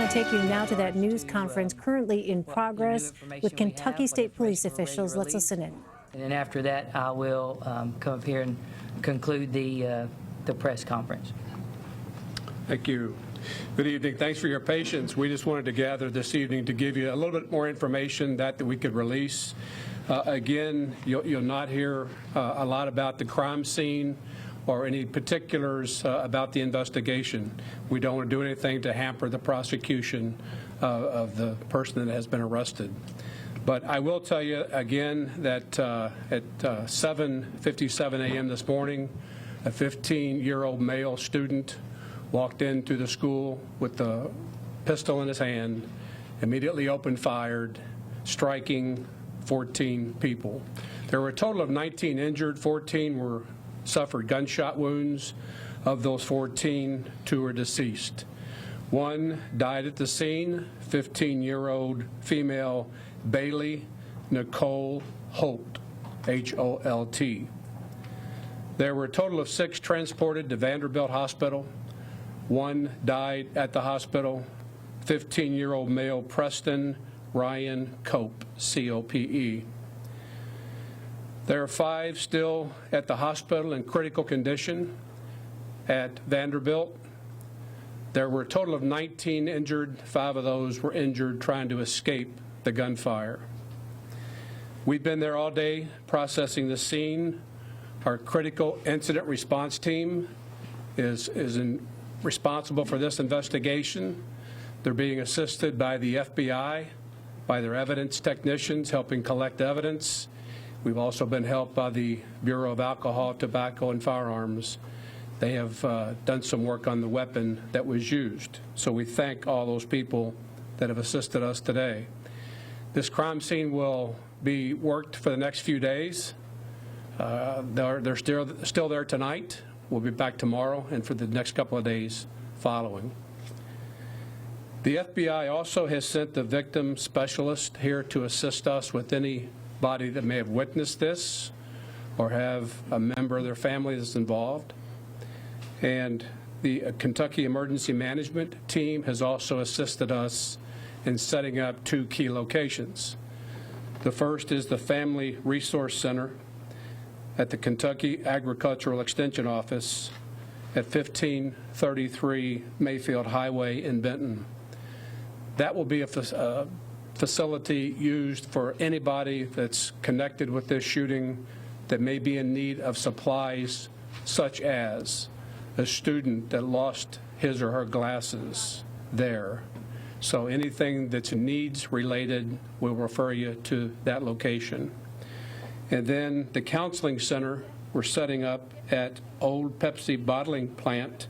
want to take you now to that news conference currently in progress with Kentucky State Police officials. Let's listen in. And then after that, I will come up here and conclude the press conference. Thank you. Good evening. Thanks for your patience. We just wanted to gather this evening to give you a little bit more information that we could release. Again, you'll not hear a lot about the crime scene or any particulars about the investigation. We don't want to do anything to hamper the prosecution of the person that has been arrested. But I will tell you again that at 7:57 a.m. this morning, a 15-year-old male student walked into the school with a pistol in his hand, immediately opened fired, striking 14 people. There were a total of 19 injured. 14 suffered gunshot wounds. Of those 14, 2 are deceased. 1 died at the scene, 15-year-old female Bailey Nicole Holt, H-O-L-T. There were a total of 6 transported to Vanderbilt Hospital. 1 died at the hospital, 15-year-old male Preston Ryan Cope, C-O-P-E. There are 5 still at the hospital in critical condition at Vanderbilt. There were a total of 19 injured. 5 of those were injured trying to escape the gunfire. We've been there all day processing the scene. Our critical incident response team is responsible for this investigation. They're being assisted by the FBI, by their evidence technicians helping collect evidence. We've also been helped by the Bureau of Alcohol, Tobacco, and Firearms. They have done some work on the weapon that was used. So we thank all those people that have assisted us today. This crime scene will be worked for the next few days. They're still there tonight. We'll be back tomorrow and for the next couple of days following. The FBI also has sent the victim specialist here to assist us with anybody that may have witnessed this or have a member of their family that's involved. And the Kentucky Emergency Management team has also assisted us in setting up 2 key locations. The first is the Family Resource Center at the Kentucky Agricultural Extension Office at 1533 Mayfield Highway in Benton. That will be a facility used for anybody that's connected with this shooting that may be in need of supplies, such as a student that lost his or her glasses there. So anything that's needs related, we'll refer you to that location. And then the counseling center we're setting up at Old Pepsi Bottling Plant,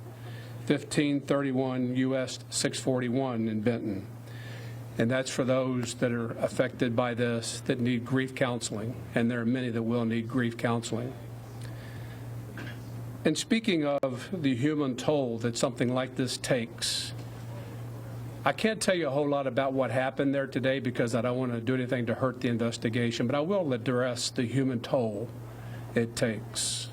1531 US 641 in Benton. And that's for those that are affected by this that need grief counseling, and there are many that will need grief counseling. And speaking of the human toll that something like this takes, I can't tell you a whole lot about what happened there today because I don't want to do anything to hurt the investigation, but I will address the human toll it takes.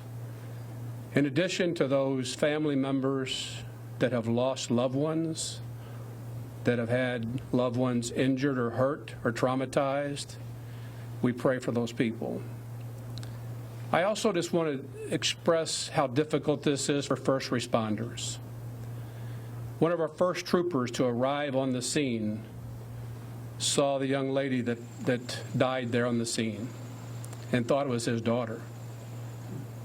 In addition to those family members that have lost loved ones, that have had loved ones injured or hurt or traumatized, we pray for those people. I also just want to express how difficult this is for first responders. One of our first troopers to arrive on the scene saw the young lady that died there on the scene and thought it was his daughter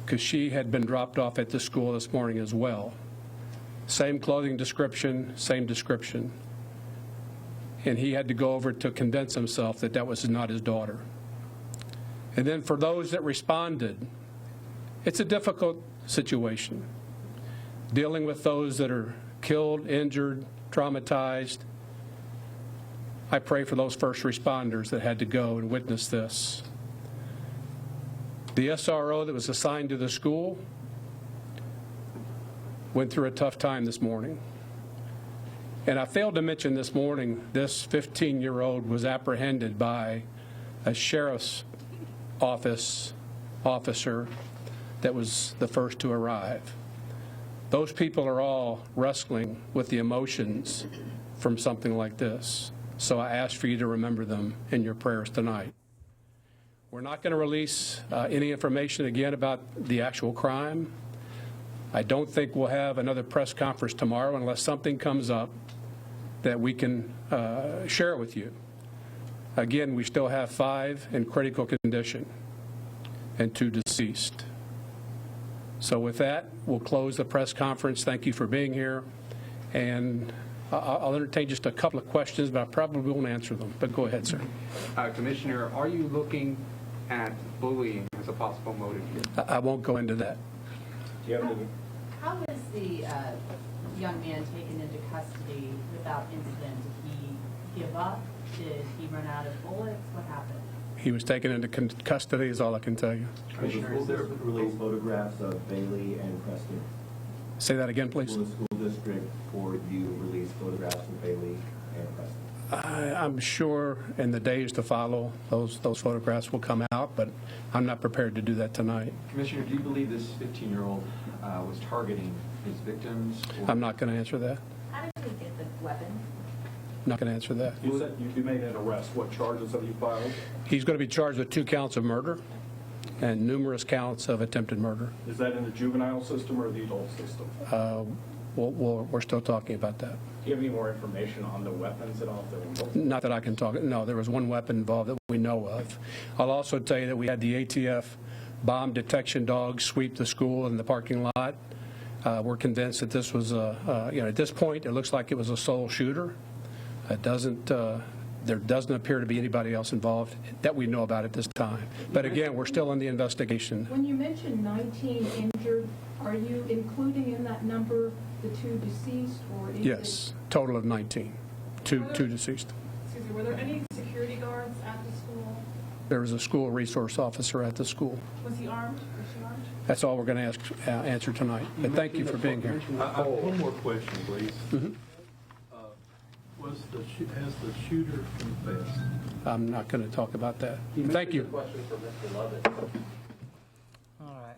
because she had been dropped off at the school this morning as well. Same clothing description, same description. And he had to go over to convince himself that that was not his daughter. And then for those that responded, it's a difficult situation, dealing with those that are killed, injured, traumatized. I pray for those first responders that had to go and witness this. The SRO that was assigned to the school went through a tough time this morning. And I failed to mention this morning, this 15-year-old was apprehended by a sheriff's office officer that was the first to arrive. Those people are all wrestling with the emotions from something like this. So I ask for you to remember them in your prayers tonight. We're not going to release any information again about the actual crime. I don't think we'll have another press conference tomorrow unless something comes up that we can share with you. Again, we still have 5 in critical condition and 2 deceased. So with that, we'll close the press conference. Thank you for being here. And I'll entertain just a couple of questions, but I probably won't answer them. But go ahead, sir. Commissioner, are you looking at bullying as a possible motive here? I won't go into that. Do you have any? How was the young man taken into custody without incident? Did he give up? Did he run out of bullets? What happened? He was taken into custody is all I can tell you. Will the school district release photographs of Bailey and Preston? Say that again, please. Will the school district or you release photographs of Bailey and Preston? I'm sure in the days to follow, those photographs will come out, but I'm not prepared to do that tonight. Commissioner, do you believe this 15-year-old was targeting his victims? I'm not going to answer that. How did he get the weapon? I'm not going to answer that. You said you made an arrest. What charges have you filed? He's going to be charged with 2 counts of murder and numerous counts of attempted murder. Is that in the juvenile system or the adult system? We're still talking about that. Do you have any more information on the weapons at all that were involved? Not that I can talk. No, there was 1 weapon involved that we know of. I'll also tell you that we had the ATF bomb detection dogs sweep the school and the parking lot. We're convinced that this was at this point, it looks like it was a sole shooter. It doesn't. There doesn't appear to be anybody else involved that we know about at this time. But again, we're still in the investigation. When you mentioned 19 injured, are you including in that number the 2 deceased, or is Yes, total of 19. Two deceased. Excuse me, were there any security guards at the school? There was a school resource officer at the school. Was he armed? Was she armed? That's all we're going to answer tonight. But thank you for being here. One more question, please. Mm-hmm. Has the shooter confessed? I'm not going to talk about that. Thank you. Question for Mr. Lovett.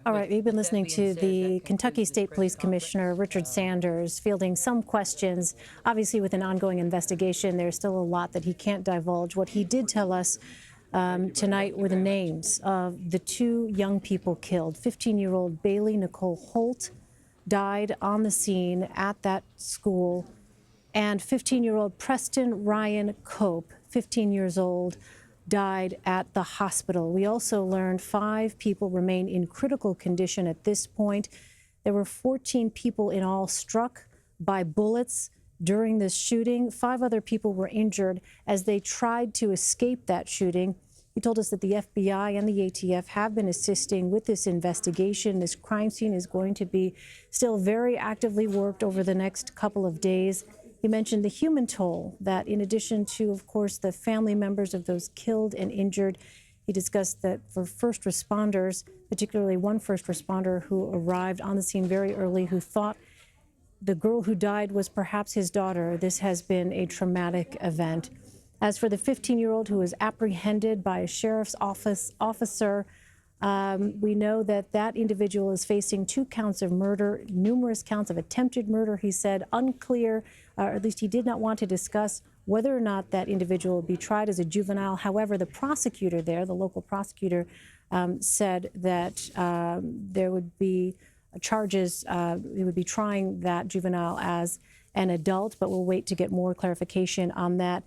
All right, we've been listening to the Kentucky State Police Commissioner, Richard Sanders, fielding some questions. Obviously, with an ongoing investigation, there's still a lot that he can't divulge. What he did tell us tonight were the names of the 2 young people killed. 15-year-old Bailey Nicole Holt died on the scene at that school, and 15-year-old Preston Ryan Cope, 15 years old, died at the hospital. We also learned 5 people remain in critical condition at this point. There were 14 people in all struck by bullets during this shooting. 5 other people were injured as they tried to escape that shooting. He told us that the FBI and the ATF have been assisting with this investigation. This crime scene is going to be still very actively worked over the next couple of days. He mentioned the human toll that, in addition to, of course, the family members of those killed and injured, he discussed that for first responders, particularly one first responder who arrived on the scene very early, who thought the girl who died was perhaps his daughter. This has been a traumatic event. As for the 15-year-old who was apprehended by a sheriff's office officer, we know that that individual is facing 2 counts of murder, numerous counts of attempted murder. He said unclear, or at least he did not want to discuss whether or not that individual will be tried as a juvenile. However, the prosecutor there, the local prosecutor, said that there would be charges, he would be trying that juvenile as an adult, but we'll wait to get more clarification on that.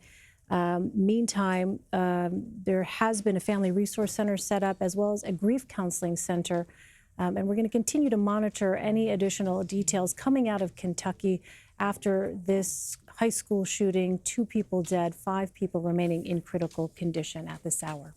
Meantime, there has been a family resource center set up, as well as a grief counseling center. And we're going to continue to monitor any additional details coming out of Kentucky after this high school shooting. 2 people dead, 5 people remaining in critical condition at this hour.